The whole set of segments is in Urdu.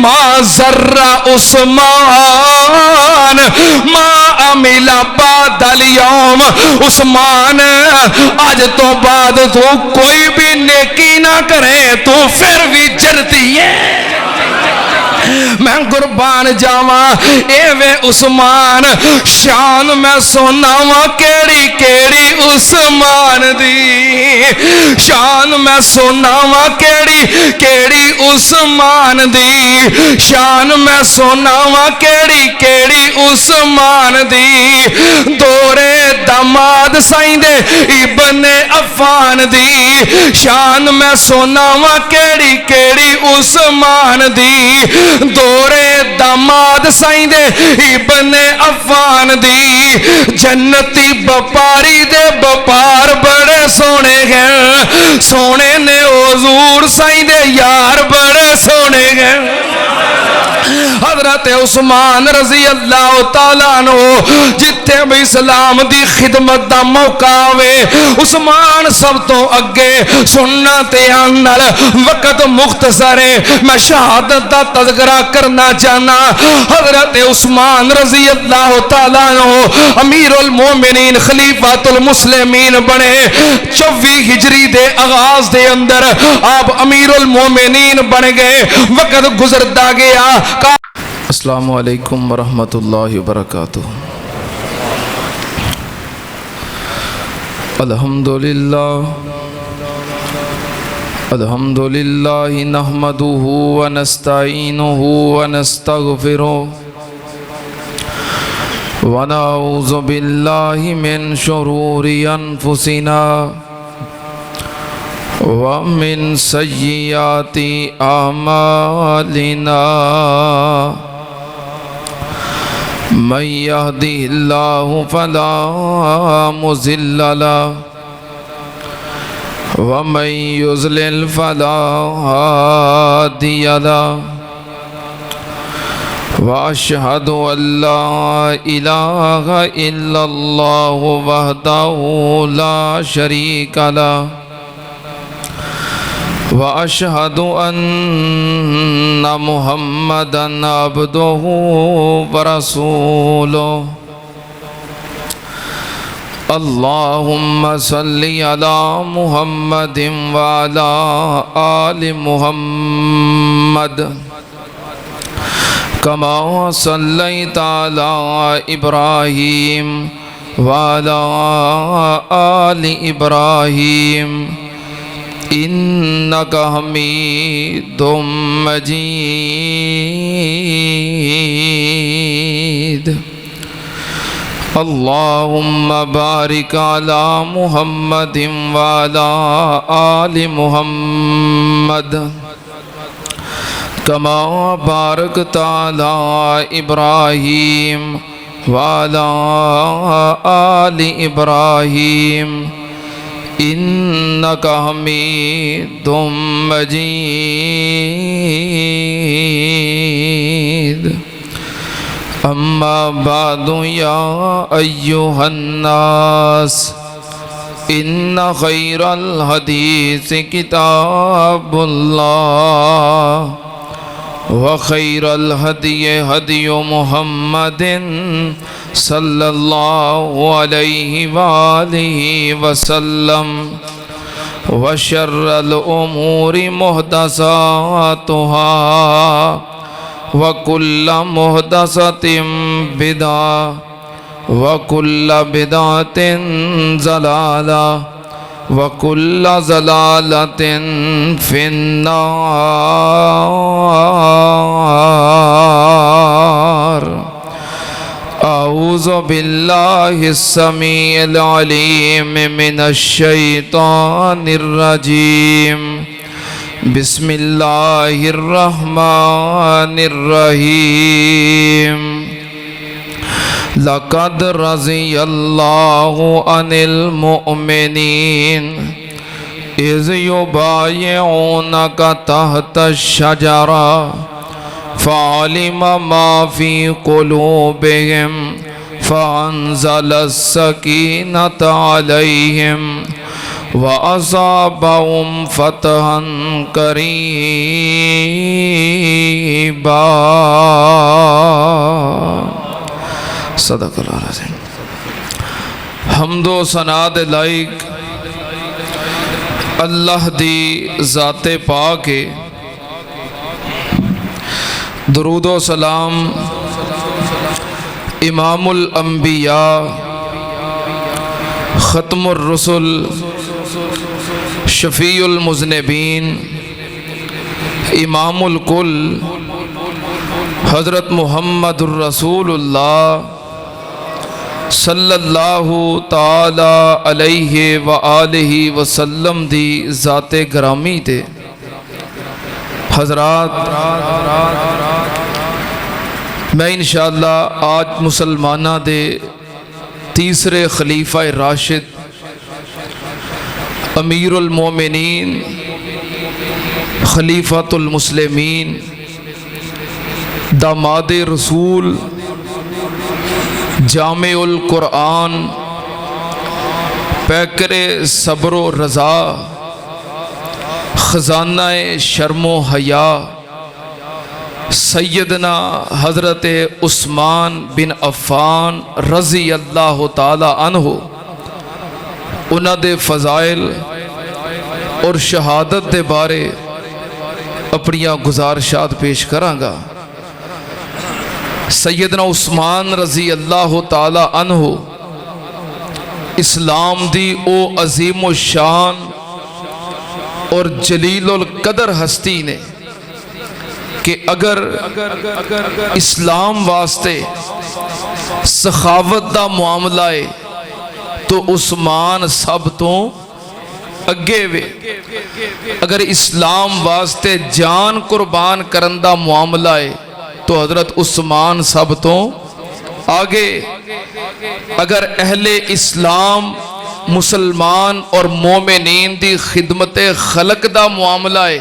ما ذر عثمان ما عمل بعد اليوم، عثمان آج تو بعد تو کوئی بھی نیکی نہ کرے تو پھر بھی جنتی ہے۔ میں قربان جاواں اے وے عثمان، شان میں سناواں کیڑی کیڑی عثمان دی، شان میں سناواں کیڑی کیڑی عثمان دی، شان میں سناواں کیڑی کیڑی عثمان دی، دورے داماد سائیں دے ابن عفان دی، شان میں سناواں کیڑی کیڑی عثمان دی، دورے داماد سائیں دے ابن عفان دی، جنتی بپاری دے بپار بڑے سونے ہیں، سونے نے حضور سائیں دے یار بڑے سونے ہیں۔ حضرت عثمان رضی اللہ تعالیٰ عنہ جتھے بھی اسلام دی خدمت دا موقع آوے، عثمان سب تو اگے سننا تے آنال۔ وقت مختصر ہے، میں شہادت دا تذکرہ کرنا چاہنا۔ حضرت عثمان رضی اللہ تعالیٰ عنہ امیر المومنین خلیفۃ المسلمین بنے۔ 24 ہجری دے آغاز دے اندر آپ امیر المومنین بن گئے۔ وقت گزرتا گیا۔ السلام علیکم ورحمۃ اللہ وبرکاتہ۔ الحمدللہ نحمدہ ونستعینہ ونستغفرہ ونعوذ باللہ من شرور انفسنا ومن سیئات اعمالنا، من يهده الله فلا مضل له ومن يضلل فلا هادي له، وأشهد أن لا إله إلا الله وحده لا شريك له، وأشهد أن محمدًا عبده ورسوله۔ اللهم صل على محمد وعلى آل محمد كما صليت على إبراهيم وعلى آل إبراهيم إنك حميد مجيد۔ اللهم بارك على محمد وعلى آل محمد كما باركت على إبراهيم وعلى آل إبراهيم إنك حميد مجيد۔ أما بعد يا أيها الناس إن خير الحديث كتاب الله، وخير الهدي هدي محمد صلى الله عليه وآله وسلم، وشر الأمور محدثاتها، وكل محدثة بدعة، وكل بدعة ضلالة، وكل ضلالة في النار۔ أعوذ بالله السميع العليم من الشيطان الرجيم، بسم الله الرحمن الرحيم۔ لقد رضي الله عن المؤمنين إذ يبايعونك تحت الشجرة فعلم ما في قلوبهم فأنزل السكينة عليهم وَأَصَابَهُمْ فَتْحًا قَرِيبًا صدق اللہ العظیم۔ حمد و ثنا دے لائق اللہ دی ذات پاک ہے۔ درود و سلام امام الانبیاء ختم الرسل شفیع المذنبین امام الکل حضرت محمد الرسول اللہ صلی اللہ تعالی علیہ وآلہ وسلم دی ذات گرامی تے حضرات، میں انشاءاللہ آج مسلمانہ دے تیسرے خلیفہ راشد امیر المومنین خلیفۃ المسلمین داماد رسول جامع القرآن پیکر صبر و رضا خزانہ شرم و حیا سیدنا حضرت عثمان بن عفان رضی اللہ تعالی عنہ انہاں دے فضائل اور شہادت دے بارے اپنیاں گزارشات پیش کراں گا۔ سیدنا عثمان رضی اللہ تعالی عنہ اسلام دی او عظیم الشان اور جلیل القدر ہستی نے کہ اگر اسلام واسطے سخاوت دا معاملہ ہے تو عثمان سب تو اگے وے، اگر اسلام واسطے جان قربان کرن دا معاملہ ہے تو حضرت عثمان سب تو آگے، اگر اہل اسلام مسلمان اور مومنین دی خدمت خلق دا معاملہ ہے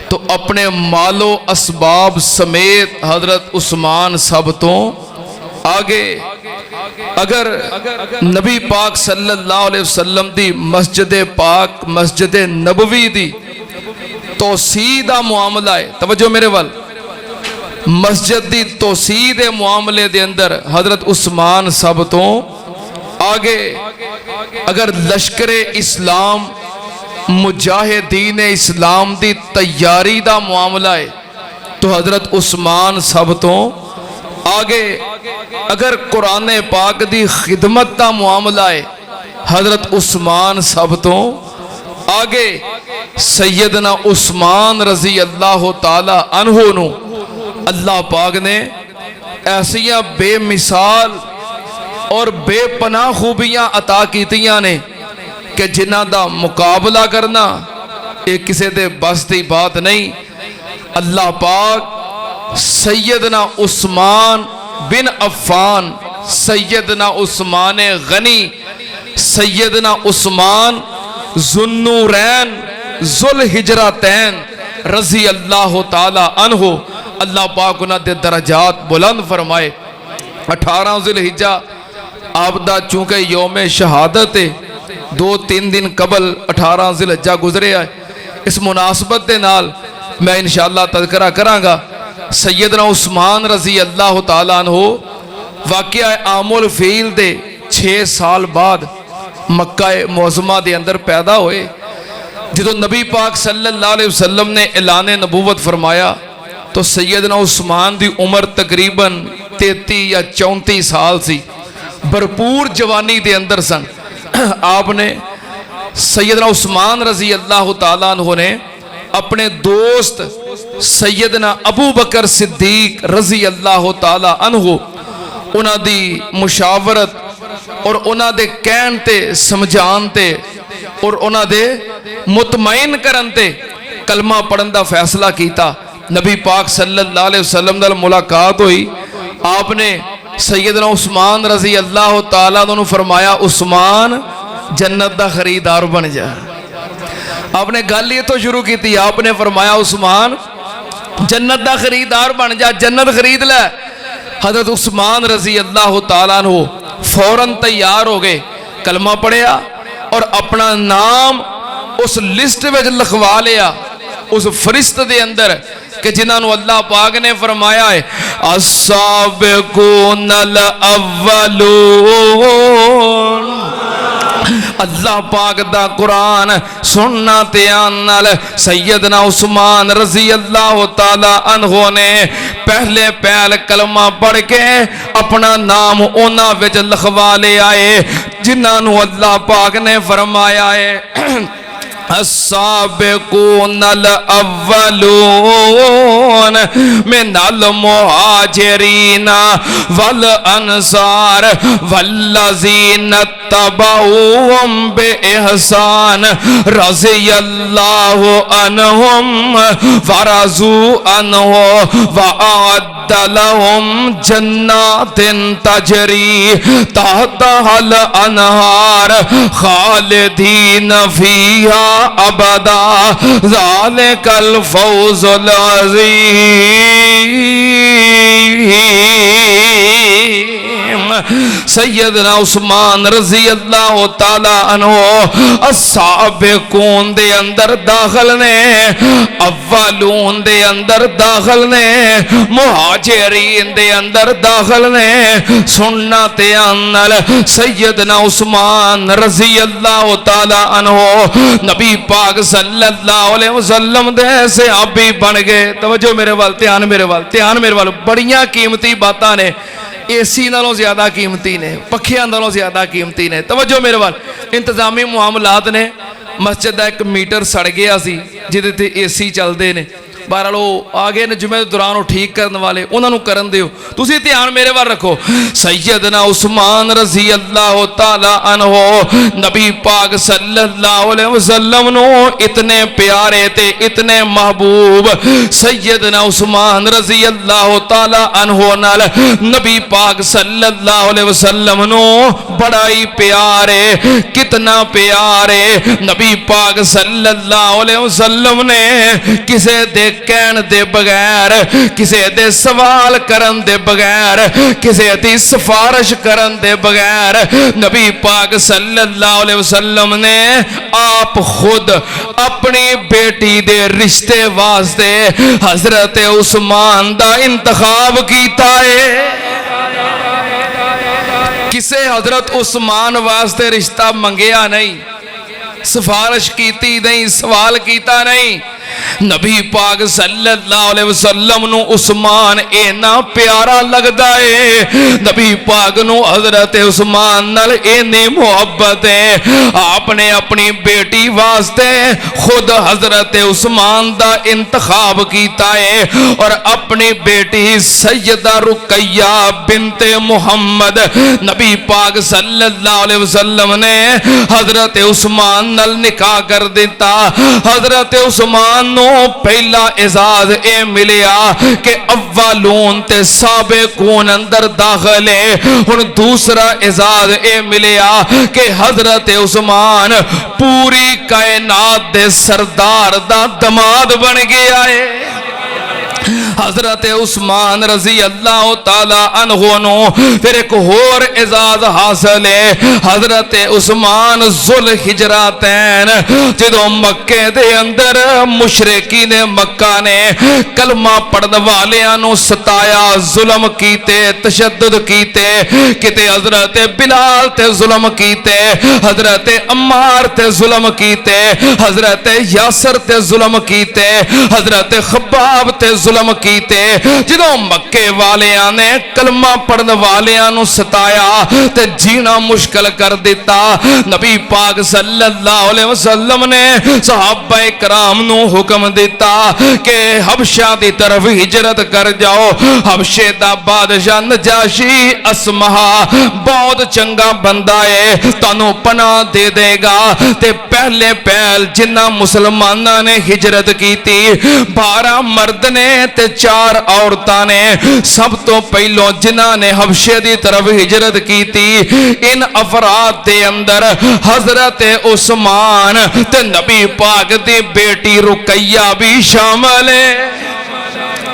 تو اپنے مال و اسباب سمیت حضرت عثمان سب تو آگے، اگر نبی پاک صلی اللہ علیہ وسلم دی مسجد پاک مسجد نبوی دی توسیع دا معاملہ ہے، توجہ میرے وال، مسجد دی توسیع دے معاملے دے اندر حضرت عثمان سب تو آگے، اگر لشکر اسلام مجاہدین اسلام دی تیاری دا معاملہ ہے تو حضرت عثمان سب تو آگے، اگر قرآن پاک دی خدمت دا معاملہ ہے حضرت عثمان سب تو آگے۔ سیدنا عثمان رضی اللہ تعالی عنہ نو اللہ پاک نے ایسیاں بے مثال اور بے پناہ خوبیاں عطا کیتیاں نے کہ جنہ دا مقابلہ کرنا ایک کسی دے بس دی بات نہیں۔ اللہ پاک سیدنا عثمان بن عفان، سیدنا عثمان غنی، سیدنا عثمان ذوالنورین ذوالہجرتین رضی اللہ تعالی عنہ، اللہ پاک انہاں دے درجات بلند فرمائے۔ 18 ذی الحجہ آپ دا چونکہ یوم شہادت ہے، 2-3 دن قبل 18 ذی الحجہ گزرے آئے، اس مناسبت دے نال میں انشاءاللہ تذکرہ کراں گا۔ سیدنا عثمان رضی اللہ تعالیٰ عنہ واقعہ عام الفیل دے 6 سال بعد مکہ معظمہ دے اندر پیدا ہوئے۔ جدو نبی پاک صلی اللہ علیہ وسلم نے اعلان نبوت فرمایا تو سیدنا عثمان دی عمر تقریباً 33 یا 34 سال سی، بھرپور جوانی دے اندر سن۔ آپ نے سیدنا عثمان رضی اللہ تعالیٰ عنہ نے اپنے دوست سیدنا ابو بکر صدیق رضی اللہ تعالیٰ عنہ انہاں دی مشاورت اور انہاں دے کہن تے سمجھان تے اور انہاں دے مطمئن کرن تے کلمہ پڑھن دا فیصلہ کیتا۔ نبی پاک صلی اللہ علیہ وسلم دل ملاقات ہوئی، آپ نے سیدنا عثمان رضی اللہ تعالیٰ عنہ فرمایا عثمان جنت دا خریدار بن جا۔ آپ نے گل یہ تو شروع کی تھی، آپ نے فرمایا عثمان جنت دا خریدار بن جا، جنت خرید لے۔ حضرت عثمان رضی اللہ تعالیٰ عنہ فوراً تیار ہو گئے، کلمہ پڑھیا اور اپنا نام اس لسٹ وچ لکھوا لیا اس فرشت دے اندر کہ جنہاں نو اللہ پاک نے فرمایا ہے السابقون الاولون. اللہ پاک دا قرآن سننا تیان نال سیدنا عثمان رضی اللہ تعالی عنہ نے پہلے پہل کلمہ پڑھ کے اپنا نام اونا وچ لکھوا لے آئے جنہاں نو اللہ پاک نے فرمایا ہے السابقون الاولون من المہاجرین والانصار والذین اتبعوهم بإحسان رضی اللہ عنہم ورضوا عنہ وأعد لهم جنات تجری تحتها الانہار خالدین فیہا ابدا ذالک الفوز العظیم. سیدنا عثمان رضی اللہ تعالی عنہ السابقون دے اندر داخل نے اولون دے اندر داخل نے مہاجرین دے اندر داخل نے. سننا تیانل سیدنا عثمان رضی اللہ تعالی عنہ نبی پاک صلی اللہ علیہ وسلم دے صحابی بن گئے. توجہ میرے وال دھیان میرے وال دھیان میرے وال. بڑیاں قیمتی باتاں نے اے سی نالوں زیادہ قیمتی نے پکھیاں نالوں زیادہ قیمتی نے. توجہ میرے وال. انتظامی معاملات نے مسجد دا ایک میٹر سڑ گیا سی جہدے تے اے سی چلدے نے بہرحال وہ آ گئے نے جمعے دوران وہ ٹھیک کرنے والے انہوں نے کرن دیو. تسی دھیان میرے وال رکھو. سیدنا عثمان رضی اللہ تعالی عنہ نبی پاک صلی اللہ علیہ وسلم نو اتنے پیارے تے اتنے محبوب سیدنا عثمان رضی اللہ تعالی عنہ نال نبی پاک صلی اللہ علیہ وسلم نو بڑا ہی پیارے. کتنا پیارے نبی پاک صلی اللہ علیہ وسلم نے کسے دے کہن دے بغیر کسے دے سوال کرن دے بغیر کسے دی سفارش کرن دے بغیر نبی پاک صلی اللہ علیہ وسلم نے آپ خود اپنی بیٹی دے رشتے واسطے حضرت عثمان دا انتخاب کیتا ہے. کسے حضرت عثمان واسطے رشتہ منگیا نہیں سفارش کیتی نہیں سوال کیتا نہیں. نبی پاک صلی اللہ علیہ وسلم نو عثمان اینا پیارا لگدا ہے. نبی پاک نو حضرت عثمان نال اینی محبت ہے. آپ نے اپنی بیٹی واسطے خود حضرت عثمان دا انتخاب کیتا ہے اور اپنی بیٹی سیدہ رقیہ بنت محمد نبی پاک صلی اللہ علیہ وسلم نے حضرت عثمان نال نکاح کر دیتا. حضرت عثمان نو پہلا اعزاز اے ملیا کہ اولون تے سابقون اندر داخل ہے. اور دوسرا اعزاز اے ملیا کہ حضرت عثمان پوری کائنات دے سردار دا دماد بن گیا ہے. حضرت عثمان رضی اللہ تعالی عنہ نو پھر ایک اور اعزاز حاصل ہے. حضرت عثمان ذوالحجراتین جدو مکے دے اندر مشرکین مکہ نے کلمہ پڑھن والیاں نو ستایا ظلم کیتے تشدد کیتے کتے حضرت بلال تے ظلم کیتے حضرت عمار تے ظلم کیتے حضرت یاسر تے ظلم کیتے حضرت خباب تے ظلم کیتے. جدوں مکے والیاں نے کلمہ پڑھن والیاں نو ستایا تے جینا مشکل کر دیتا. نبی پاک صلی اللہ علیہ وسلم نے صحابہ کرام نو حکم دیتا کہ حبشہ دی طرف ہجرت کر جاؤ. حبشے دا بادشاہ نجاشی اسمہا بہت چنگا بندہ ہے تانوں پناہ دے دے گا. تے پہلے پہل جنہ مسلمانہ نے ہجرت کی تھی 12 مرد نے تے 4 عورتاں نے. سب تو پہلو جنہ نے حبشے دی طرف ہجرت کی تھی ان افراد دے اندر حضرت عثمان تے نبی پاک دی بیٹی رقیہ بھی شامل ہے.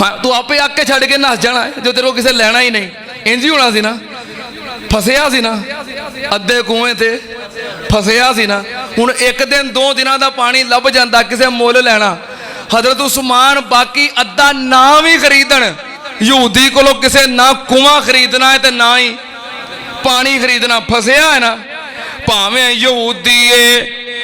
ਹਾਂ ਤੂੰ ਆਪੇ ਆ ਕੇ ਛੱਡ ਕੇ ਨੱਸ ਜਾਣਾ ਹੈ ਜੋ ਤੇਰੇ ਕੋਲ ਕਿਸੇ ਲੈਣਾ ਹੀ ਨਹੀਂ। ਇੰਜ ਹੀ ਹੋਣਾ ਸੀ ਨਾ, ਫਸਿਆ ਸੀ ਨਾ ਅੱਧੇ ਕੂਏ ਤੇ, ਫਸਿਆ ਸੀ ਨਾ। ਹੁਣ ਇੱਕ ਦਿਨ 2 ਦਿਨਾਂ ਦਾ ਪਾਣੀ ਲੱਭ ਜਾਂਦਾ ਕਿਸੇ ਮੁੱਲ ਲੈਣਾ। ਹਜ਼ਰਤ ਉਸਮਾਨ ਬਾਕੀ ਅੱਧਾ ਨਾ ਵੀ ਖਰੀਦਣ, ਯਹੂਦੀ ਕੋਲੋਂ ਕਿਸੇ ਨਾ ਕੂਆ ਖਰੀਦਣਾ ਹੈ ਤੇ ਨਾ ਹੀ ਪਾਣੀ ਖਰੀਦਣਾ। ਫਸਿਆ ਹੈ ਨਾ, ਭਾਵੇਂ ਯਹੂਦੀ ਏ।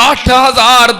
8000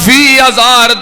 20000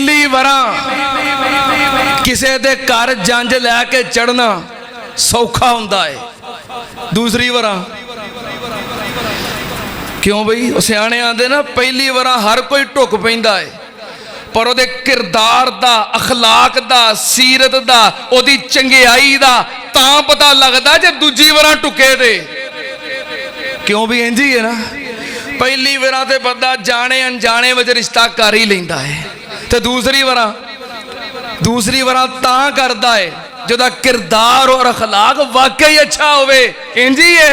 ਪਹਿਲੀ ਵਾਰਾਂ ਕਿਸੇ ਦੇ ਘਰ ਜੰਜ ਲੈ ਕੇ ਚੜਨਾ ਸੌਖਾ ਹੁੰਦਾ ਹੈ, ਦੂਸਰੀ ਵਾਰਾਂ ਕਿਉਂ ਬਈ? ਉਹ ਸਿਆਣੇ ਆਂਦੇ ਨਾ ਪਹਿਲੀ ਵਾਰਾਂ ਹਰ ਕੋਈ ਢੁੱਕ ਪੈਂਦਾ ਹੈ, ਪਰ ਉਹਦੇ ਕਿਰਦਾਰ ਦਾ, ਅਖਲਾਕ ਦਾ, ਸੀਰਤ ਦਾ, ਉਹਦੀ ਚੰਗਿਆਈ ਦਾ ਤਾਂ ਪਤਾ ਲੱਗਦਾ ਜੇ ਦੂਜੀ ਵਾਰਾਂ ਢੁੱਕੇ ਤੇ। ਕਿਉਂ ਵੀ ਇੰਝ ਹੀ ਹੈ ਨਾ, ਪਹਿਲੀ ਵਾਰਾਂ ਤੇ ਬੰਦਾ ਜਾਣੇ ਅਣਜਾਣੇ ਵਿੱਚ ਰਿਸ਼ਤਾ ਕਰ ਹੀ ਲੈਂਦਾ ਹੈ, ਤੇ ਦੂਸਰੀ ਵਾਰਾਂ ਤਾਂ ਕਰਦਾ ਹੈ ਜਿਹਦਾ ਕਿਰਦਾਰ ਔਰ ਅਖਲਾਕ ਵਾਕਈ ਅੱਛਾ ਹੋਵੇ। ਇੰਝ ਹੀ ਹੈ।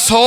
100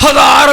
1000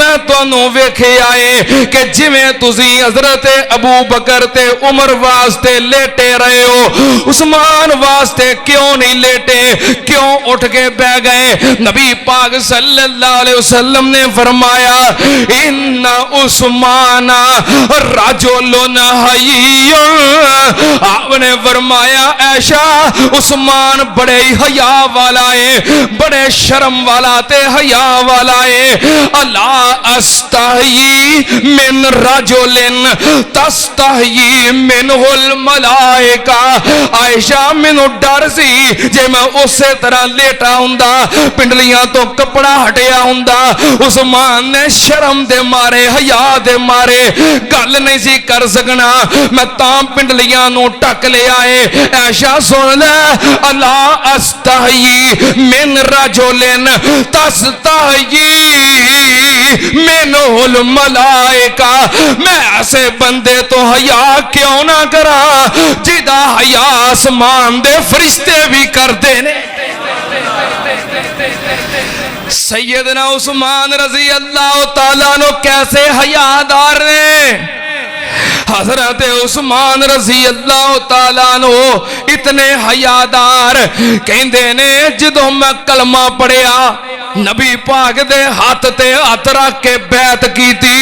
میں تانوں ویکھیا ہے کہ جویں تسی حضرت ابو بکر تے عمر واسطے لیٹے رہے ہو، عثمان واسطے کیوں نہیں لیٹے؟ کیوں اٹھ کے بہ گئے؟ نبی پاک صلی اللہ علیہ وسلم نے فرمایا ان عثمان رجل حی، آپ نے فرمایا عائشہ عثمان بڑے حیا والا ہے، بڑے شرم والا تے حیا والا ہے۔ الا استحیی من رجل تستحیی منہ الملائکہ، عائشہ مینوں ڈر سی جے میں اسی طرح لیٹا ہوندا پنڈلیاں تو کپڑا ہٹیا ہوندا، عثمان نے شرم دے مارے حیا دے مارے گل نہیں سی کر سکنا، میں تاں پنڈلیاں نو ٹک لے آئے۔ عائشہ سن لے الا استحیی من رجل تستحیی منہ الملائکہ، میں ایسے بندے تو حیا کیوں نہ کرا جدا حیا آسمان دے فرشتے بھی کردے نے۔ سیدنا عثمان رضی اللہ تعالیٰ عنہ کیسے حیادار نے؟ حضرت عثمان رضی اللہ تعالیٰ عنہ اتنے حیادار کہندے نے جدوں میں کلمہ پڑھیا نبی پاک دے ہاتھ تے ہاتھ رکھ کے بیعت کی تھی،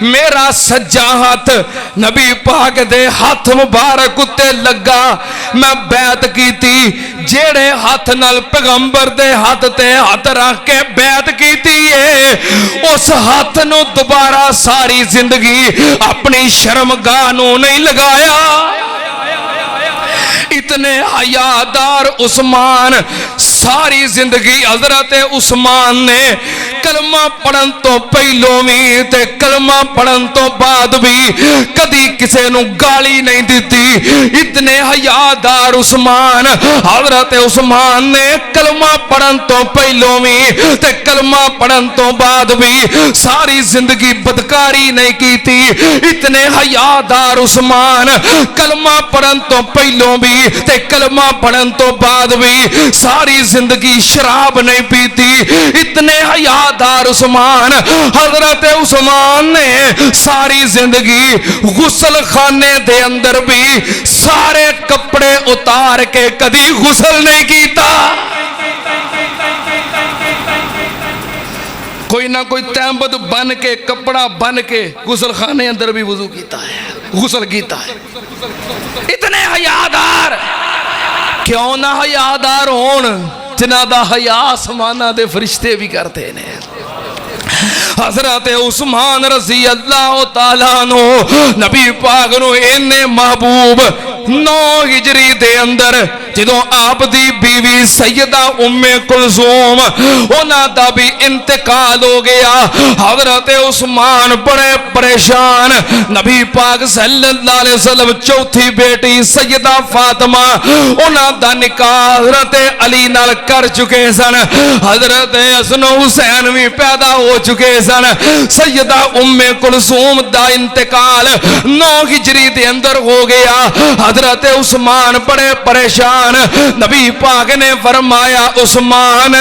میرا سجا ہاتھ نبی پاک دے ہاتھ مبارک تے لگا، میں بیعت کی تھی، جیڑے ہاتھ نال پیغمبر دے ہاتھ تے ہاتھ رکھ کے بیعت کی تھی ہے اس ہاتھ نو دوبارہ ساری زندگی اپنی شرمگاہ نو نہیں لگایا۔ اتنے حیادار عثمان، ساری زندگی حضرت عثمان نے کلمہ پڑھن تو پہلوں بھی تے کلمہ پڑھن تو بعد بھی کدی کسے نو گالی نہیں دیتی۔ اتنے حیادار عثمان، حضرت عثمان نے کلمہ پڑھن تو پہلوں بھی تے کلمہ پڑھن تو بعد بھی ساری زندگی بدکاری نہیں کی تھی۔ اتنے حیادار عثمان، کلمہ پڑھن تو پہلوں بھی تے کلمہ پڑھن تو بعد بھی ساری زندگی شراب نہیں پیتی۔ اتنے حیادار عثمان، حضرت عثمان نے ساری زندگی غسل خانے دے اندر بھی سارے کپڑے اتار کے کدی غسل نہیں کیتا۔ کوئی نہ کوئی تہمت بن کے کپڑا بن کے غسل خانے اندر بھی وضو کیتا ہے، غسل کیتا ہے۔ اتنے حیادار، کیوں نہ حیادار ہون جنہ دا حیا آسمانہ دے فرشتے بھی کرتے نے۔ حضرت عثمان رضی اللہ تعالیٰ عنہ نبی پاک نو انہیں محبوب 9 ہجری دے اندر جدوں آپ دی بیوی سیدہ ام کلثوم انہاں دا بھی انتقال ہو گیا، حضرت عثمان بڑے پریشان، نبی پاک صلی اللہ علیہ وسلم چوتھی بیٹی سیدہ فاطمہ انہاں دا نکاح حضرت علی نال کر چکے سن، حضرت حسن و حسین بھی پیدا ہو چکے سن، سیدہ ام کلثوم دا انتقال 9 ہجری دے اندر ہو گیا، حضرت عثمان بڑے پریشان، نبی پاک نے فرمایا عثمان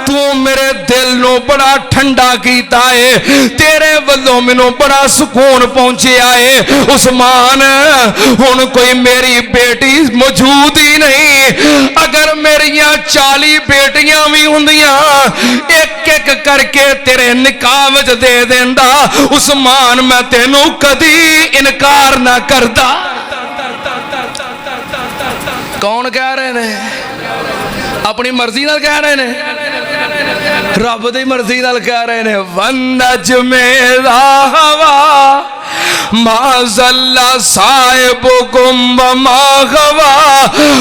تو میرے دل نو بڑا ٹھنڈا کیتا ہے، تیرے والوں مینوں بڑا سکون پہنچیا ہے، عثمان ہن کوئی میری بیٹی موجود ہی نہیں، اگر میریاں 40 بیٹیاں بھی ہوندیاں ایک ایک کر کے تیرے نکاح وچ دے دیندا، عثمان میں تینوں کدی انکار نہ کردا۔ کون کہہ رہے ہیں؟ اپنی مرضی نال کہہ رہے ہیں، رب دی مرضی نال کہہ رہے ہیں۔ وَالنَّجْمِ إِذَا هَوَىٰ مَا ضَلَّ صَاحِبُكُمْ وَمَا غَوَىٰ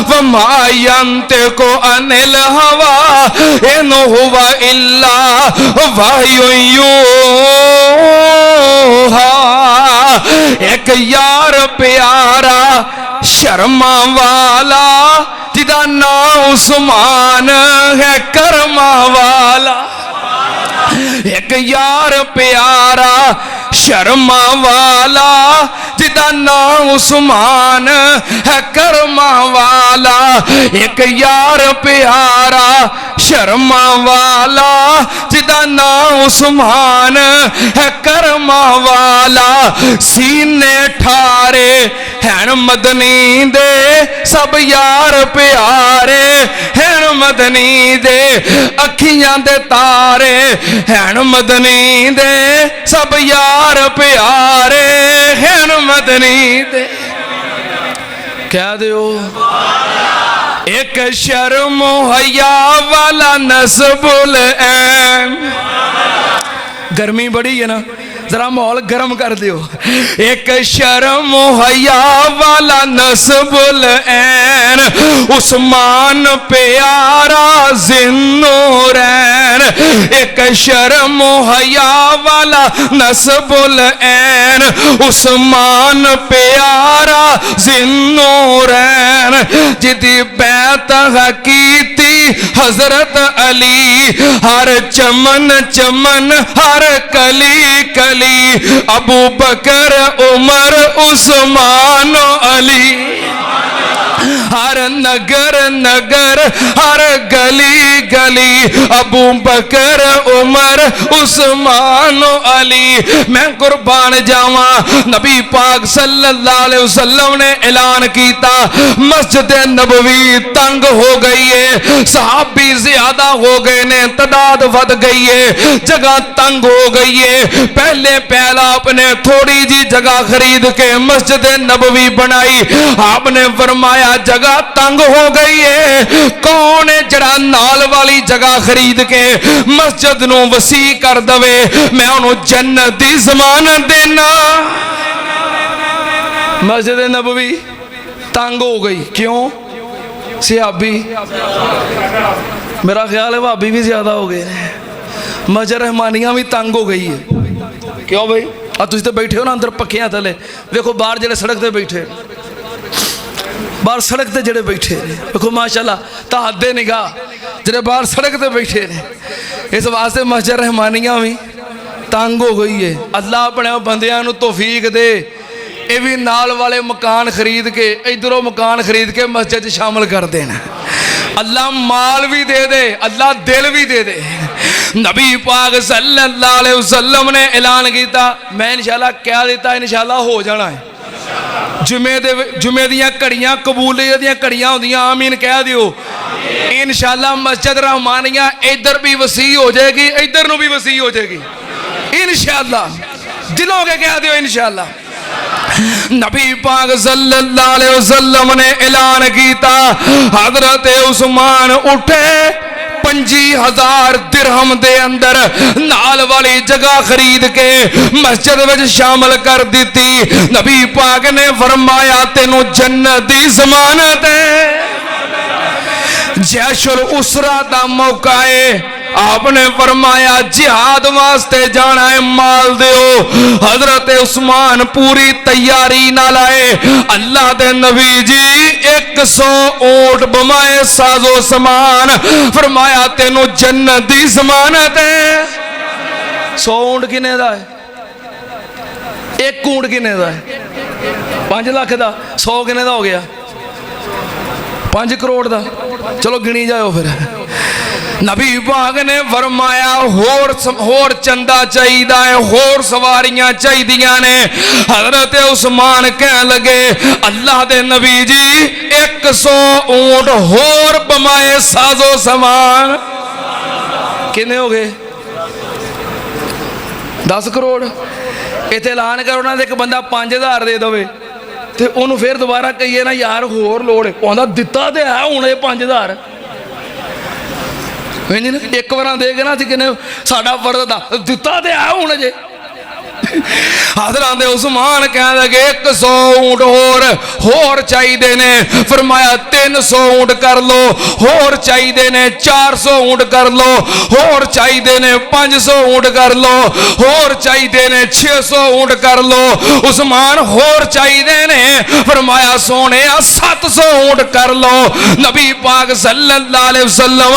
وَمَا يَنطِقُ عَنِ الْهَوَىٰ إِنْ هُوَ إِلَّا وَحْيٌ يُوحَىٰ۔ ایک یار پیارا شرما والا جدا نام عثمان ہے، کرما والا، ایک ایک یار پیارا شرما والا جدا نام عثمان ہے کرما والا ایک یار پیارا شرما والا جدا نام عثمان ہے کرما والا سینے ٹھارے ہیں مدنی دے سب یار پیارے ہیں مدنی دے اکھیاں دے تارے ہیں مدنی دے سب یار پیارے ہیں مدنی دے کہہ دیو ایک شرم و حیا والا نسب العین گرمی بڑی ہے نا ذرا ماحول گرم کر دیو ایک شرم و حیا والا نسب العین عثمان پیارا ذوالنورین ایک شرم و حیا والا نسب العین عثمان پیارا ذوالنورین جدی بیعت کیتی حضرت علی ہر چمن چمن ہر کلی کلی ابو بکر عمر عثمان علی ہر نگر نگر ہر گلی گلی ابو بکر عمر عثمان علی میں قربان جاواں نبی پاک صلی اللہ علیہ وسلم نے اعلان کیتا مسجد نبوی تنگ ہو گئی ہے صحابی زیادہ ہو گئے نے تعداد ود گئی ہے جگہ تنگ ہو گئی ہے پہلے پہلا آپ نے تھوڑی جی جگہ خرید کے مسجد نبوی بنائی آپ نے فرمایا جگہ تنگ ہو گئی ہے کون ہے جڑا نال والی جگہ خرید کے مسجد نو وسیع کر دوے میں انہوں جنت دی ضمانت دینا مسجد نبوی تنگ ہو گئی کیوں صحابی میرا خیال ہے بھابی بھی زیادہ ہو گئے مسجد رحمانیہ بھی تنگ ہو گئی ہے کیوں بھائی اب تجھے بیٹھے ہو نا اندر پکیاں تلے دیکھو باہر جڑے سڑک تے بیٹھے باہر سڑک تے جڑے بیٹھے دیکھو ماشاءاللہ تحدے نگاہ جڑے باہر سڑک تے بیٹھے اس واسطے مسجد رحمانیہ بھی تنگ ہو گئی ہے اللہ اپنے بندیاں نو توفیق دے اے بھی نال والے مکان خرید کے ادھروں مکان خرید کے مسجد شامل کر دینا اللہ مال بھی دے دے اللہ دل بھی دے دے نبی پاک صلی اللہ علیہ وسلم نے اعلان کیتا میں انشاءاللہ کیا دیتا انشاءاللہ ہو جانا ہے جمعے دیاں کڑیاں قبولیت دیاں کڑیاں ہوندیاں آمین کہہ دیو انشاءاللہ مسجد رحمانیہ ادھر بھی وسیع ہو جائے گی ادھر نو بھی وسیع ہو جائے گی انشاءاللہ دلوں کے کہہ دیو انشاءاللہ نبی پاک صلی اللہ علیہ وسلم نے اعلان کیتا حضرت عثمان اٹھے 50,000 درہم دے اندر نال والی جگہ خرید کے مسجد وچ شامل کر دیتی نبی پاک نے فرمایا تینو جنت دی ضمانت ہے جیش الاسرہ دا موقع ہے آپ نے فرمایا جہاد واسطے جانا ہے مال دیو حضرت عثمان پوری تیاری نہ لائے اللہ دے نبی جی 100 اونٹ بمائے ساز و سامان فرمایا تینو جنت دی ضمانت ہے 100 اونٹ کنے دا ہے 1 اونٹ کنے دا ہے 5 لاکھ دا 100 کنے دا ہو گیا 5 کروڑ دا چلو گنی جائے پھر نبی پاک نے فرمایا ہور چندہ چاہیدہ ہے ہور سواریاں چاہیدیاں نے حضرت عثمان کہنے لگے اللہ دے نبی جی 100 اونٹ ہور بمائے ساز و سامان کنے ہو گئے 10 کروڑ ایتھے اعلان کرو نا ایک بندہ 5,000 دے دوے تے انہوں پھر دوبارہ کہیے نا یار ہور لوڑ ہے دتا دے ہے ہونے 5,000 ایک بار دے گا نا کہنے ساڑا فرد دا دتا دے ہے ہونے جے حضرت عثمان کہنے لگے 100 اونٹ ہور چاہیے نے. فرمایا 300 اونٹ کر لو. ہور چاہیے نے 400 اونٹ کر لو. ہور چاہیے نے 500 اونٹ کر لو. ہور چاہیے نے 600 اونٹ کر لو. عثمان ہور چاہیے نے. فرمایا سونے 700 اونٹ کر لو. نبی پاک صلی اللہ علیہ وسلم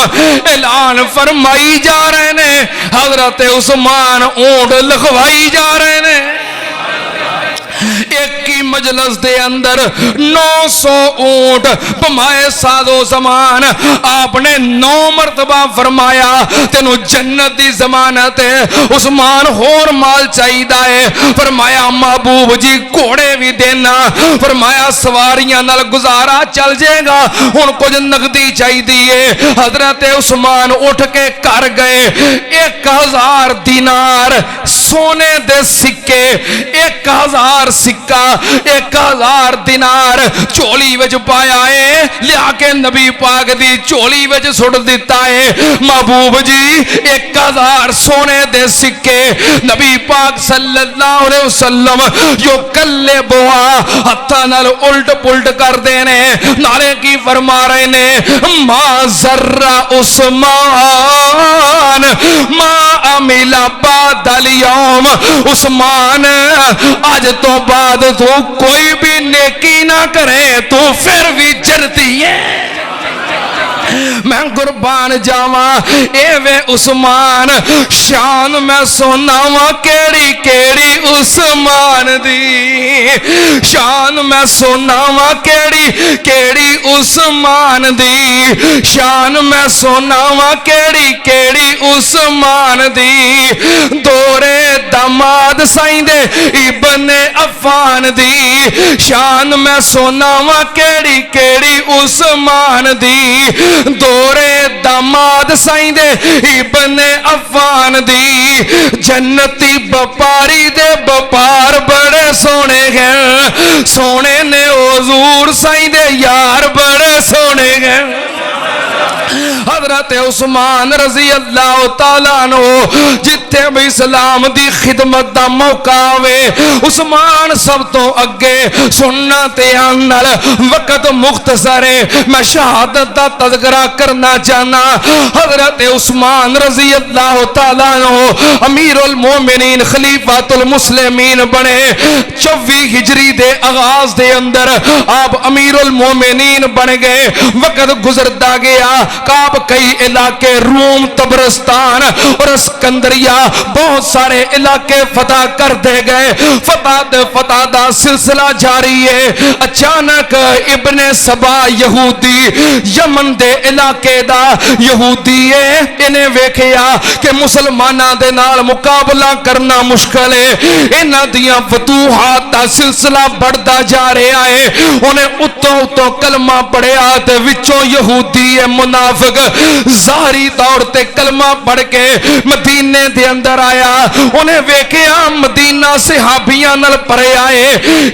اعلان فرمائی جا رہے ہیں. حضرت عثمان اونٹ لکھوائی جا رہے ہیں. ایک ہی مجلس دے اندر 900 اونٹ بمائے سادو زمان. آپ نے 9 مرتبہ فرمایا تینو جنت دی ضمانت ہے. عثمان ہور مال چاہیے. فرمایا محبوب جی گھوڑے بھی دینا. فرمایا سواریاں نال گزارا چل جائے گا, ہن کچھ نقدی چاہیے. حضرت عثمان اٹھ کے کر گئے. 1000 دینار سونے دے سکے, 1000 سکہ, 1000 دینار چولی وچ پایا ہے. لیا کے نبی پاک دی چولی وچ سٹ دیتا ہے. محبوب جی 1000 سونے دے سکے نبی پاک صلی اللہ علیہ وسلم جو کلے بوا ہتھاں نال الٹ پلٹ کر دینے. نالے کی فرما رہے نے ما ذرہ عثمان ما عمل بعد اليوم. عثمان آج تو بعد تو کوئی بھی نیکی نہ کرے تو پھر بھی جنتی ہے. میں قربان جاواں اے وے عثمان شان میں سناواں کیڑی کیڑی عثمان دی. شان میں سناواں کیڑی کیڑی عثمان دی. شان میں سناواں کیڑی کیڑی عثمان دی. دورے داماد سائیں دے ابن عفان دی. شان میں سناواں کیڑی کیڑی عثمان دی. دورے داماد سائیں دے ابن عفان دی. جنتی بپاری دے بپار بڑے سونے ہیں. سونے نے حضور سائیں دے یار بڑے سونے ہیں. حضرت عثمان رضی اللہ تعالیٰ عنہ جتھے بھی اسلام دی خدمت دا موقع آوے عثمان سب تو اگے. سننا تے آنال وقت مختصر ہے, میں شہادت دا تذکرہ کرنا چاہنا. حضرت عثمان رضی اللہ تعالیٰ عنہ امیر المومنین خلیفۃ المسلمین بنے. 24 ہجری دے آغاز دے اندر آپ امیر المومنین بن گئے. وقت گزرتا گیا. کعب کئی علاقے روم تبرستان اور اسکندریہ بہت سارے علاقے فتح کر دے گئے. فتح دا سلسلہ جاری ہے. اچانک ابن سبا یہودی یمن دے علاقے دا یہودی ہے. انہیں ویکھیا کہ مسلمانہ دے نال مقابلہ کرنا مشکل ہے. انہاں دیاں فتوحات دا سلسلہ بڑھتا جا رہا ہے. انہیں اتوں کلمہ پڑھیا تے وچوں یہودی ہے منافق ظاہری طور تے کلمہ پڑھ کے مدینے دے اندر آیا. انہیں ویکھیا مدینہ صحابیاں نال پڑھے آئے.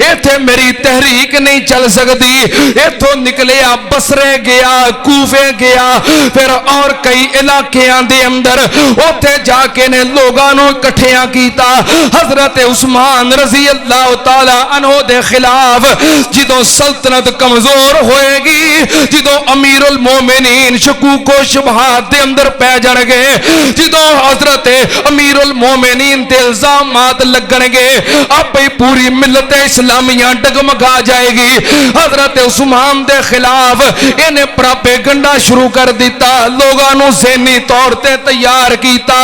ایتھے میری تحریک نہیں چل سکتی. ایتھوں نکلیا بصرے گیا, کوفے گیا, پھر اور کئی علاقیاں دے اندر اوتھے جا کے نے لوگاں نوں اکٹھیاں کیتا. حضرت عثمان رضی اللہ تعالی عنہ دے خلاف جدوں سلطنت کمزور ہوئے گی, جدوں امیر المومنین شکوک و شبہات دے اندر پہ جڑ گئے, جدوں حضرت امیر المومنین تے الزامات لگن گے, اب پوری ملت اسلامیہ ڈگمگا جائے گی. حضرت عثمان دے خلاف انہیں پراپیگنڈا شروع کر دیتا. لوگاں نو ذہنی طور تے تیار کیتا.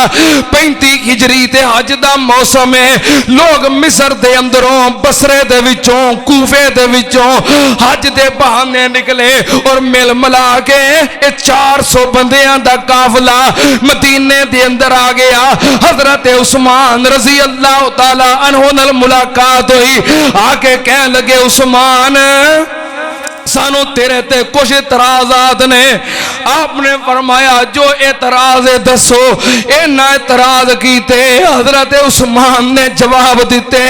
35 ہجری تے حج دا موسم ہے. لوگ مصر دے اندروں بصرے دے وچوں کوفے دے وچوں حج دے بہانے نکلے اور مل ملا کے 400 بندیاں دا قافلہ مدینے دے اندر آ گیا. حضرت عثمان رضی اللہ تعالی عنہ نال ملاقات ہوئی. آ کے کہنے لگے عثمان سانو تیرے تے کچھ اعتراضات نے. آپ نے فرمایا جو اعتراض دسو. اینا اعتراض کیتے. حضرت عثمان نے جواب دیتے.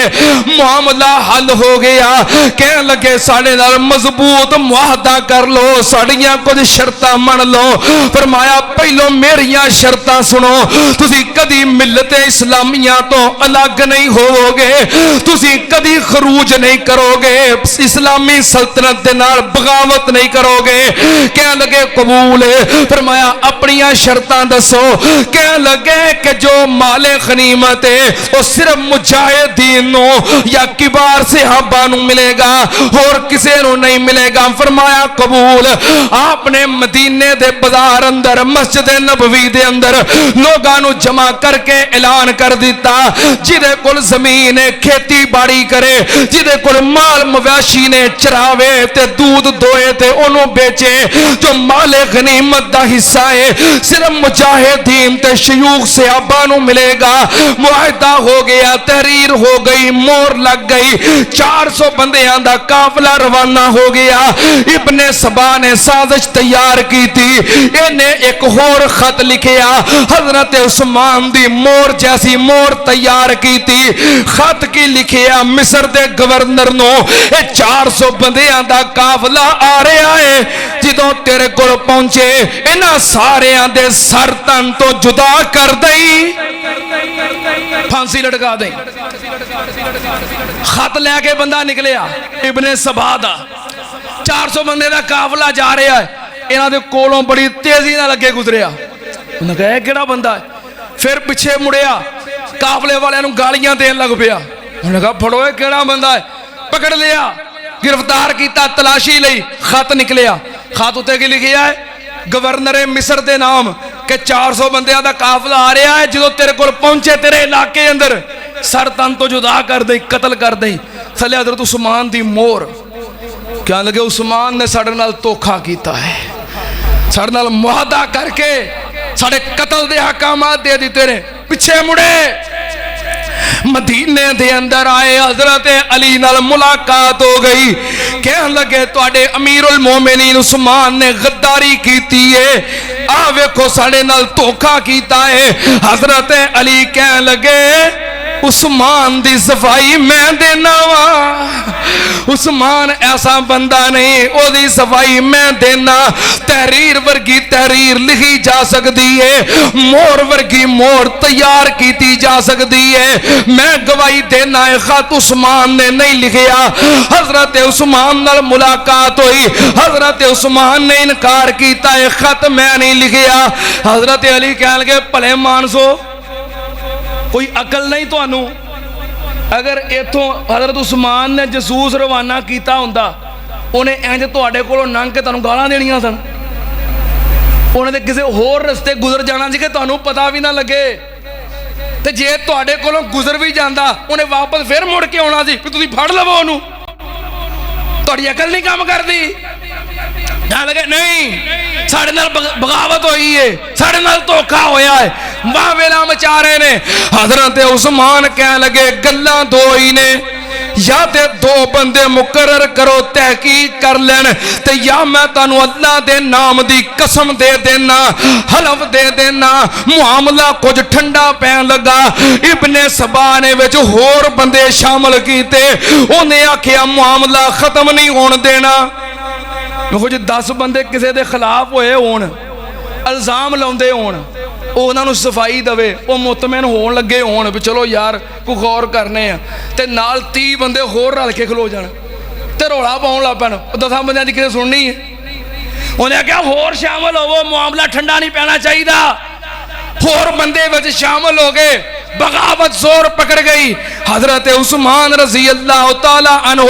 معاملہ حل ہو گیا. کہنے لگے ساڑے نال مضبوط معاہدہ کر لو, ساڑیاں کچھ شرطاں من لو. فرمایا پہلو میریاں شرطاں سنو. تسی کدی ملت اسلامیہ تو الگ نہیں ہوو گے, تسی کدی خروج نہیں کرو گے, اسلامی سلطنت دے نال بغاوت نہیں کرو گے. کہنے لگے قبول ہے. فرمایا اپنیاں شرطاں دسو. کہنے لگے کہ جو مال غنیمت ہے وہ صرف مجاہدین نو یا کبار صحابہ نو ملے گا, اور کسے نو نہیں ملے گا. فرمایا قبول. آپ نے مدینے دے بازار اندر مسجد نبوی دے اندر لوگاں نو جمع کر کے اعلان کر دیتا, جدے کول زمین کھیتی باڑی کرے, جدے کول مال مویشی نے چراوے تے دودھ دوئے تے انہوں بیچے, جو مال غنیمت دا حصہ ہے صرف مجاہدین تے شیوخ صحابہ نو ملے گا. معاہدہ ہو گیا, تحریر ہو گئی, مور لگ گئی. 400 بندیاں دا قافلہ روانہ ہو گیا. ابن سبا نے سازش تیار کی تھی. انہیں ایک اور خط لکھیا, حضرت عثمان دی مور جیسی مور تیار کی تھی. خط کی لکھیا مصر دے گورنر نو, اے 400 بندیاں دا قافلہ آ رہا ہے, جدوں تیرے کول پہنچے انہاں ساریاں دے سر تن تو جدا کر دئی, پھانسی لٹکا دیں. خط لے کے بندہ نکلیا ابن سبا دا. 400 بندے دا قافلہ جا رہا ہے. انہاں دے کولوں بڑی تیزی نہ لگے گزریا. انہاں کہا ہے کیڑا بندہ ہے. پھر پیچھے مڑیا, قافلے والے نوں گالیاں دین لگ پیا. انہوں نے کہا پھڑو ہے کیڑا بندہ ہے. پکڑ لیا, گرفتار کیتا, تلاشی لئی. خط نکلیا. خط اتے کی لکھیا ہے گورنر مصر دے نام کہ 400 بندیاں دا قافلہ آ رہا ہے, جدو تیرے کول پہنچے تیرے علاقے اندر سر تن تو جدا کر دیں, قتل کر دیں. تھلے حضرت عثمان دی مور. کیا لگے عثمان نے ساڑے نال دھوکھا کیتا ہے, ساڑے نال معاہدہ کر کے ساڑے قتل دے حکامات دے دیتے نے. پیچھے مڑے مدینے دے اندر آئے, حضرت علی نال ملاقات ہو گئی. کہنے لگے تواڈے امیر المومنین عثمان نے غداری کیتی ہے, ویکھو ساڑے نال دھوکھا کیتا ہے. حضرت علی کہنے لگے عثمان دی صفائی میں دینا وا. عثمان ایسا بندہ نہیں, او دی صفائی میں دینا. تحریر ورگی تحریر لکھی جا سکتی ہے, مور ورگی مور تیار کیتی جا سکتی ہے. میں گواہی دینا ہے خط عثمان نے نہیں لکھیا. حضرت عثمان نال ملاقات ہوئی, حضرت عثمان نے انکار کیتا ہے خط میں نہیں لکھیا. حضرت علی کہنے لگے بھلے مانسو کوئی عقل نہیں تو انو. اگر ایتھوں حضرت عثمان نے جسوس روانہ کیتا ہوندا, انہیں اینج تواڈے کولوں ننگ کے تانوں گالاں دینیاں سن. انہیں تے کسے ہور رستے گزر جانا سی کہ تانوں پتہ بھی نہ لگے. تے جے تواڈے کولوں گزر بھی جاندا انہیں واپس پھر مڑ کے آنا سی کہ تسی پھڑ لو اونوں. تواڈی عقل نہیں کام کردی. کہنے لگے نہیں, ساڑے نال بغاوت ہوئی ہے, ساڑے نال دھوکھا ہویا ہے, واہ ویلا مچا رہے نے. حضرت عثمان کہنے لگے گلاں دو ہی نے, یا تے دو بندے مقرر کرو تحقیق کر لین, تے یا میں تانوں اللہ دے نام دی قسم دے دینا, حلف دے دینا. معاملہ کچھ ٹھنڈا پین لگا. ابن سبا نے وچ ہور بندے شامل کیتے. انہیں آکھیا معاملہ ختم نہیں ہون دینا. جی 10 بندے کسے دے خلاف ہوئے ہون, الزام لاؤندے ہون, انہاں نوں صفائی دوے, او مطمئن ہون لگے ہون بھی چلو یار کو غور کرنے ہیں, تے نال 30 بندے ہور رل کے کھلو جان تے رولا پاؤن لگ پین. 10 بندیاں دی کسے سننی ہے. انہیں کہا ہور شامل ہو, معاملہ ٹھنڈا نہیں پینا چاہیے. ہور بندے وچ شامل ہو گئے, بغاوت زور پکڑ گئی. حضرت عثمان رضی اللہ تعالی عنہ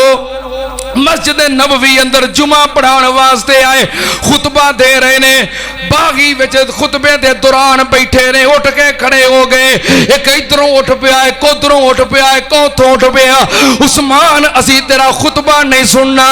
مسجد نبوی اندر جمعہ پڑھان واسطے آئے, خطبہ دے رہے نے. باغی وچ خطبے دے دوران بیٹھے نے, اٹھ کے کھڑے ہو گئے. ایک ادھروں اٹھ پیا, ایک ادھروں اٹھ پیا, ایک اتھوں اٹھ پیا. عثمان اسی تیرا خطبہ نہیں سننا,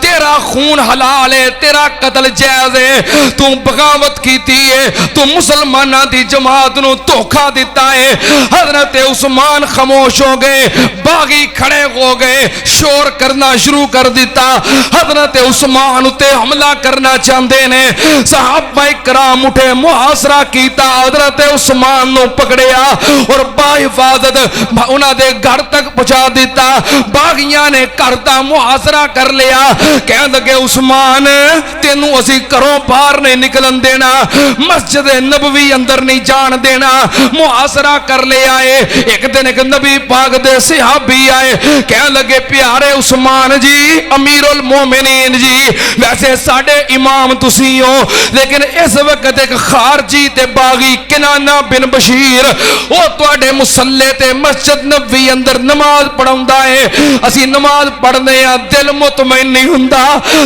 تیرا خون حلال ہے, تیرا قتل جائز ہے, تو بغاوت کیتی ہے, تو مسلمانہ دی جماعت نو دھوکھا دیتا ہے. حضرت عثمان خاموش ہو گئے. باغی کھڑے ہو گئے, شور کرنا شروع کر دیتا. حضرت عثمان تے حملہ کرنا چاہتے نے. صحابہ کرام اٹھے, محاصرہ کیتا, حضرت عثمان نو پکڑیا اور با حفاظت انہاں دے گھر تک پہنچا دیتا. باغیاں نے گھر دا محاصرہ کر لیا. کہن لگے عثمان تینوں اسی گھروں باہر نہیں نکلن دینا, مسجد نبوی اندر نہیں جان دینا. محاصرہ کر لے آئے. ایک دن ایک نبی پاک دے صحابی آئے, کہن لگے پیارے عثمان جی, امیر المومنین جی, ویسے ساڈے امام تسی ہو, لیکن اس وقت ایک خارجی تے باغی کنانہ بن بشیر او تواڈے مصلی تے مسجد نبوی اندر نماز پڑھاوندا ہے. اسی نماز پڑھنے ہاں, دل مطمئن نہیں ہوندا,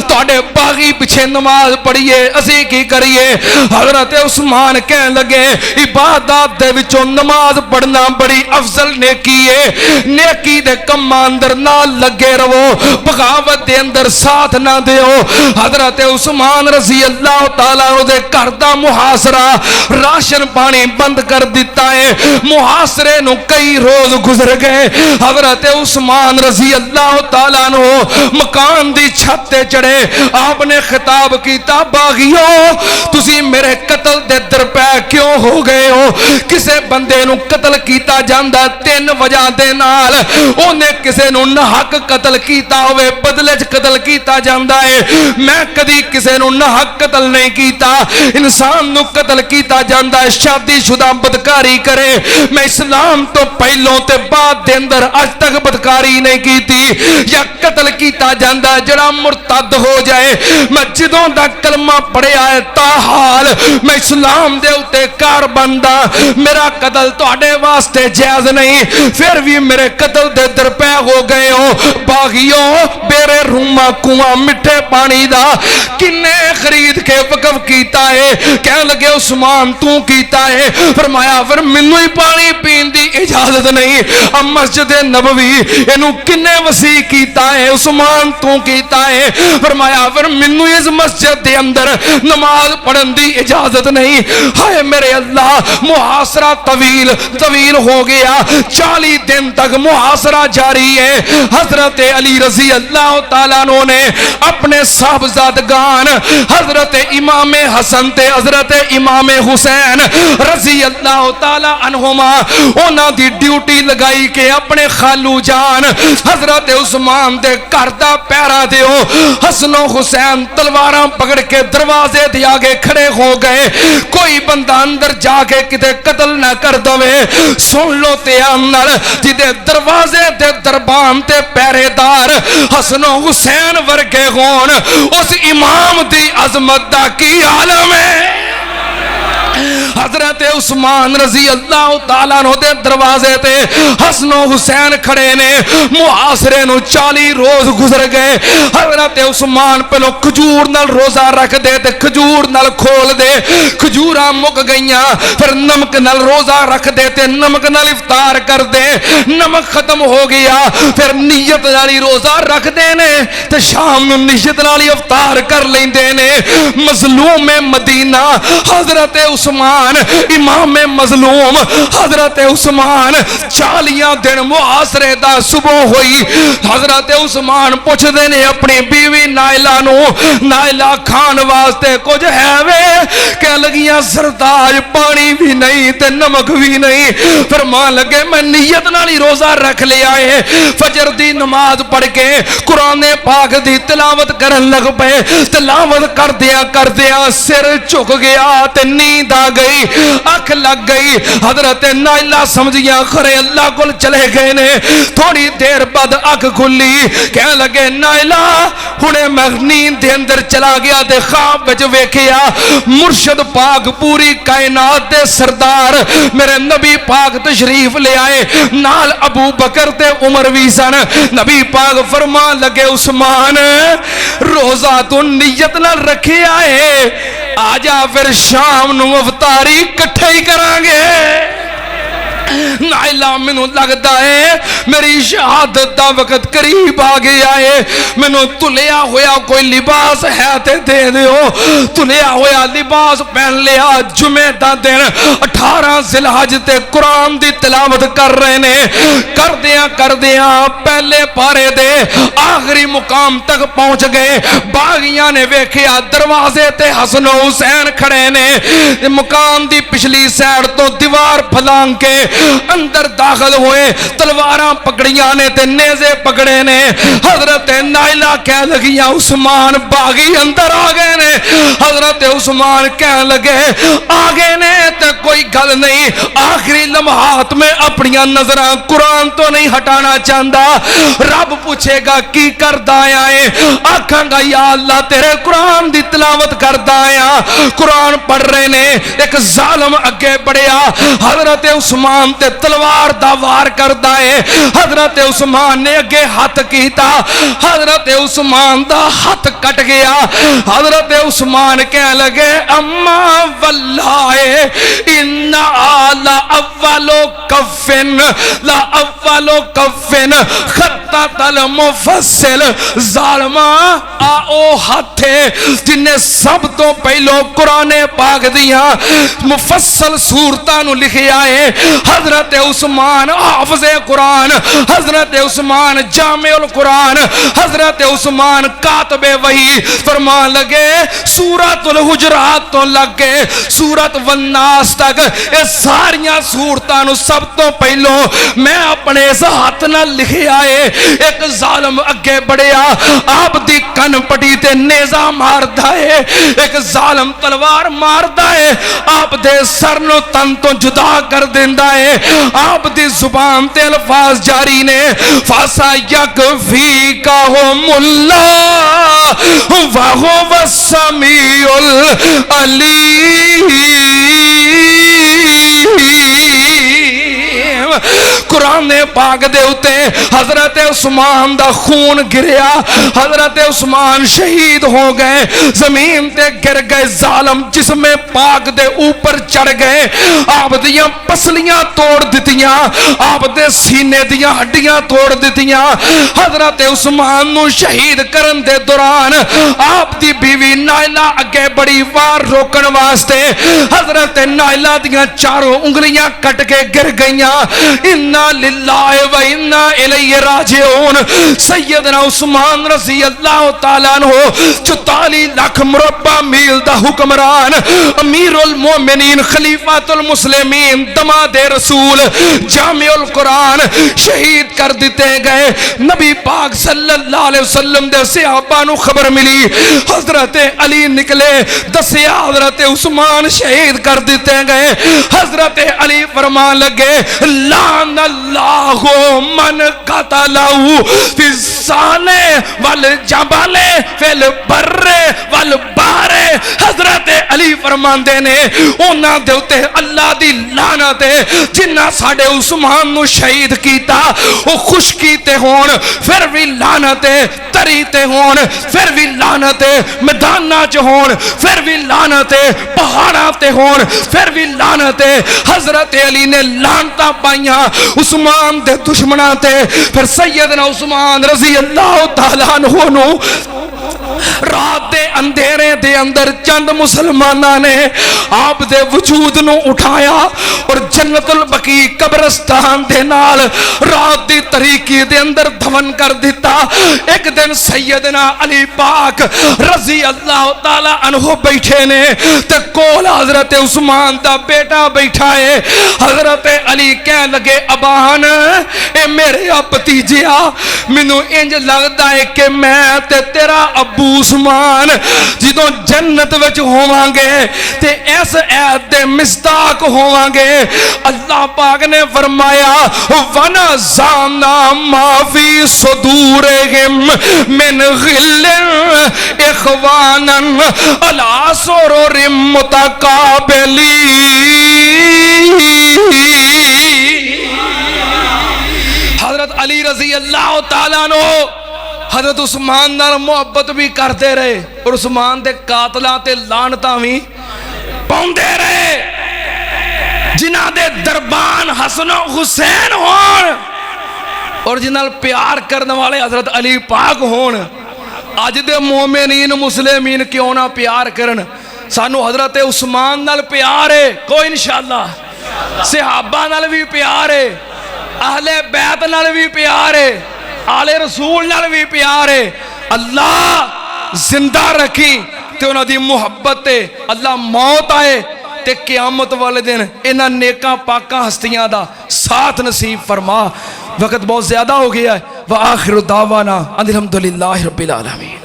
تواڈے باغی پیچھے نماز پڑھیے, اسی کی کریے. حضرت عثمان کہن لگے عبادات دے وچوں نماز پڑھنا بڑی افضل نیکی ہے, نیکی دے کماں اندر نہ لگے رہو, بغاوت دے اندر ساتھ نہ دیو. حضرت عثمان رضی اللہ تعالیٰ عنہ دے گھر دا محاصرہ, راشن پانی بند کر دیتا ہے. محاصرے نو کئی روز گزر گئے. حضرت عثمان رضی اللہ تعالیٰ عنہ مکان دی چھت تے چڑھے. آپ نے خطاب کیتا, باغیو تسی میرے قتل دے درپے کیوں ہو گئے ہو؟ کسے بندے نو قتل کیتا جاندا تین وجہ دے نال, اونے کسے نو نہ حق قتل کیتا ہوئے بدلے چ قتل کیتا جاندا ہے. میں کدی کسے نو نہ حق قتل نہیں کیتا. انسان نو قتل کیتا جاندا ہے شادی شدہ بدکاری کرے. میں اسلام تو پہلوں تے بعد دے اندر اج تک بدکاری نہیں کیتی. یا قتل کیتا جاندا ہے جڑا مرتد ہو جائے. میں جدوں دا کلمہ پڑھیا ہے تاحال میں اسلام دے اتے کار بندہ, میرا قتل تواڈے واسطے جائز نہیں, پھر بھی میرے قتل دے درپے ہو گئے ہو. باغیو بیرے روما کنواں مٹھے پانی دا کنے خرید کے وقف کیتا ہے؟ کہن لگے عثمان تو کیتا ہے. فرمایا پھر مینوں ہی پانی پین دی اجازت نہیں. اب مسجد نبوی اینو کنے وسیع کیتا ہے؟ عثمان تو کیتا ہے. فرمایا پھر مینوں اس مسجد دے اندر نماز پڑھن دی اجازت نہیں. ہائے میرے اللہ, محاصرہ طویل ہو گیا. 40 دن تک محاصرہ جاری ہے. حضرت علی رضی اللہ تعالیٰ عنہ نے اپنے صاحبزادگان حضرت امام حسن تے حضرت امام حسین رضی اللہ تعالیٰ عنہما انہاں دی ڈیوٹی لگائی کہ اپنے خالو جان حضرت عثمان دے گھر دا پہرا دیو. حسن و حسین تلواراں پکڑ کے دروازے دے آگے کھڑے ہو گئے. کوئی بندہ اندر جا کے کتے قتل نہ کر دوے. سن لو تیان نال جدے دروازے دے دربان تے پہرے دار حسن و حسین ورگے ہون, اس امام دی عظمت دا کی عالم ہے. حضرت عثمان رضی اللہ تعالیٰ عنہ دے دروازے تے حسن و حسین کھڑے نے. محاصرے نو 40 روز گزر گئے. حضرت عثمان پہلو کھجور نال روزہ رکھ دے تے کھجور نال کھول دے, کھجوراں مک گئیاں. پھر نمک نال روزہ رکھ دے تے نمک نال افطار کر دے. نمک ختم ہو گیا پھر نیت نالی روزہ رکھ دے نے تے شام نو نیت نالی افطار کر لیندے نے. مظلوم مدینہ حضرت عثمان امام مظلوم حضرت عثمان 40 دن محاصرے دا صبح ہوئی. حضرت عثمان پوچھ دے نے اپنی بیوی نائلہ نو, نائلہ کھان واسطے کچھ ہے وے؟ کہ لگیاں سرداج پانی بھی نہیں تے نمک بھی نہیں. فرمان لگے میں نیت نالی روزہ رکھ لیا ہے. فجر دی نماز پڑھ کے قرآن پاک دی تلاوت کرن لگ پے. تلاوت کر دیا سر چک گیا تے نیند آ گئی, اکھ لگ گئی. حضرت نائلہ سمجھیاں خرے اللہ کل چلے گئے نے. تھوڑی دیر بعد اکھ کھلی. کہنے لگے نائلہ ہنے میں نیند دے اندر چلا گیا تے خواب وچ ویکھیا مرشد پاک پوری کائنات دے سردار میرے نبی پاک تشریف لے آئے, نال ابو بکر تے عمر بھی سن. نبی پاک فرمان لگے عثمان روزہ تو نیت نہ رکھے آئے, آجا پھر شام نو افطاری کٹھے ہی کرانگے. نائلہ مینوں لگدا ہے میری شہادت دا وقت قریب آ گیا ہے، مینوں تلیا ہویا کوئی لباس ہے تے دے دیو۔ تلیا ہویا لباس پہن لیا، جمعہ دا دن 18 ذی الحج تے قرآن دی تلاوت کر رہے نے، کر دیاں پہلے پارے دے آخری مقام تک پہنچ گئے۔ باغیاں نے ویکھیا دروازے تے حسن و حسین کھڑے نے، مقام دی پچھلی سائیڈ تو دیوار پھلانگ کے اندر داخل ہوئے، تلواراں پکڑیاں نے تے نیزے پکڑے نے۔ حضرت نائلہ کہہ لگیاں عثمان باغی اندر آ گئے نے۔ حضرت عثمان کہہ لگے آگے نے تے کوئی گل نہیں، آخری لمحات میں اپنی نظراں قرآن تو نہیں ہٹانا چاہتا۔ رب پوچھے گا کی کردا آیا ہے، آکھاں گا یا اللہ تیرے قرآن دی تلاوت کردا آیا۔ قرآن پڑھ رہے نے، ایک ظالم اگے بڑھیا، حضرت عثمان تے تلوار دا وار کردا ہے۔ حضرت عثمان نے اگے ہاتھ کیتا، حضرت عثمان دا ہاتھ کٹ گیا۔ حضرت عثمان کہہ لگے اما واللہ انا لا اولو کفن لا اولو کفن خطت المفصل، ظالمہ آؤ ہاتھے جنہیں سب تو پہلو قرآن پاک دیا مفصل صورتاں نو لکھیا ہے۔ حضرت عثمان حافظ قرآن، حضرت عثمان جامع القرآن، حضرت عثمان کاتب وحی، فرمان لگے سورۃ الحجرات تو لگ کے سورۃ والناس تک یہ ساریاں صورتاں نو سب تو پہلو میں اپنے اس ہاتھ نہ لکھیا ہے۔ ایک ظالم اگے بڑھیا، آپ دی کن پٹی تے نیزہ ماردا ہے، ایک ظالم تلوار ماردا ہے، آپ دے سر نو تن تو جدا کر دیندا ہے۔ آپ دی زبان تے الفاظ جاری نے فاسا یکفیکہم اللہ وہو السمیع العلیم۔ قرآن پاک دے اتے حضرت عثمان دا خون گریا، حضرت عثمان شہید ہو گئے، زمین تے گر گئے، ظالم جسم پاک دے اوپر چڑھ گئے، آپ دیاں پسلیاں توڑ دیتیاں، آپ دے سینے دیاں ہڈیاں توڑ دیتیاں۔ حضرت عثمان نو شہید کرن دے دوران آپ دی بیوی نائلہ اگے بڑی وار روکن واسطے، حضرت نائلہ دیاں چاروں انگلیاں کٹ کے گر گئیاں۔ انا للہ و انا الیہ راجعون۔ سیدنا عثمان رضی اللہ تعالیٰ عنہ 44 لاکھ مربع میل دا حکمران، امیر المومنین، خلیفۃ المسلمین، دماد رسول، جامع القرآن، شہید کر دیتے گئے۔ نبی پاک صلی اللہ علیہ وسلم دے صحابہ نو خبر ملی، حضرت علی نکلے، دسیا حضرت عثمان شہید کر دیتے گئے۔ حضرت علی فرمان لگے لعن اللہ من قتلہ فی السان والجبل فی البر والبحر۔ حضرت علی فرماندے نے انہاں دے اوتے اللہ دی لعنت ہے جنہاں ساڈے عثمان نو شہید کیتا، او خشکی تے ہون پھر بھی لعنت ہے، تری تے ہون پھر بھی لعنت ہے، میداناں چ ہون پھر بھی لعنت ہے، پہاڑاں تے ہون پھر بھی لعنت ہے۔ حضرت علی نے لعنتاں پائیاں عثمان دے دشمناں تے۔ پھر سیدنا عثمان رضی اللہ تعالیٰ عنہ نو رات دے اندھیرے دے اندر چند مسلمانہ نے آپ دے وجود نو اٹھایا اور جنت البقیع قبرستان دے نال رات دی تاریکی دے اندر دفن کر دیتا۔ ایک دن سیدنا علی پاک رضی اللہ تعالی عنہ بیٹھے نے تے کول حضرت عثمان دا بیٹا بیٹھا ہے۔ حضرت علی کہنے لگے ابان اے میرے بھتیجیا، مینوں انج لگدا ہے کہ میں تے تیرا ابو عثمان جدوں جنت وچ ہوواں گے تے اس عہد دے مصداق ہوواں گے۔ اللہ پاک نے فرمایا وَنَزَعْنَا مَا فِي صُدُورِهِمْ مِنْ غِلٍّ إِخْوَانًا عَلَىٰ سُرُرٍ مُتَقَابِلِينَ۔ حضرت علی رضی اللہ تعالیٰ عنہ حضرت عثمان نال محبت بھی کرتے رہے اور عثمان دے قاتلاں تے لعنتاں بھی پاؤندے رہے، جنہاں دے دربان حسن و حسین ہون اور جنال پیار کرنے والے حضرت علی پاک ہون. آج دے مومنین مسلمین کیوں نہ پیار کرن؟ سانو حضرت عثمان نال پیار ہے کوئی انشاءاللہ، صحابہ نال بھی پیار ہے، اہل بیت نال بھی پیار ہے، آل رسول نال بھی پیار ہے. اللہ زندہ رکھی تے انہاں دی محبت تے اللہ موت آئے تے قیامت والے دن انہاں نیکاں پاکاں ہستیاں دا ساتھ نصیب فرما. وقت بہت زیادہ ہو گیا ہے. وآخر دعوانا ان الحمدللہ رب العالمین.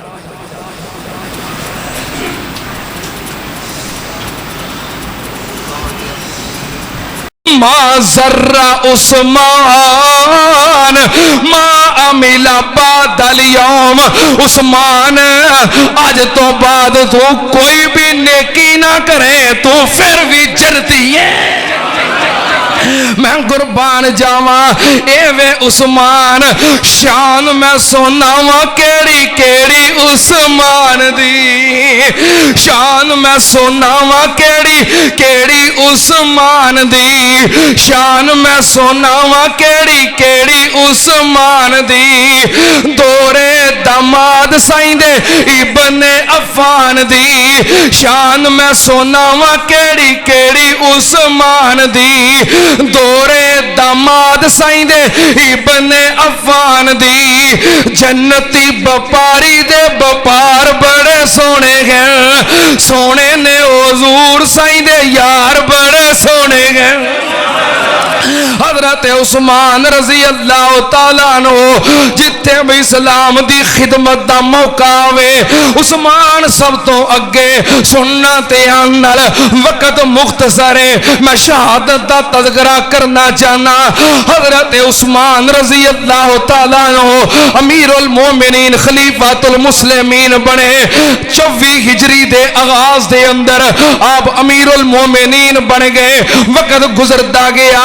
ما ذر عثمان ما عمل بعد اليوم. عثمان آج تو بعد تو کوئی بھی نیکی نہ کرے تو پھر بھی جنتی ہے. میں قربان جاواں اے وے عثمان شان میں سناواں کیڑی کیڑی عثمان دی شان میں سناواں کیڑی کیڑی عثمان دی شان میں سناواں کیڑی کیڑی عثمان دی دورے داماد سائیں دے ابن عفان دی شان میں سناواں کیڑی کیڑی عثمان دی دورے داماد سائیں دے ابن عفان دی جنتی بپاری دے بپار بڑے سونے ہیں سونے نے حضور سائیں دے یار بڑے سونے ہیں. حضرت عثمان رضی اللہ تعالیٰ عنہ جتھے بھی اسلام دی خدمت دا موقع آوے عثمان سب تو اگے سننا تے آنال. وقت مختصر ہے میں شہادت دا تذکرہ کرنا چاہنا. حضرت عثمان رضی اللہ تعالیٰ عنہ امیر المومنین خلیفۃ المسلمین بنے. 24 ہجری دے آغاز دے اندر آپ امیر المومنین بن گئے. وقت گزرتا گیا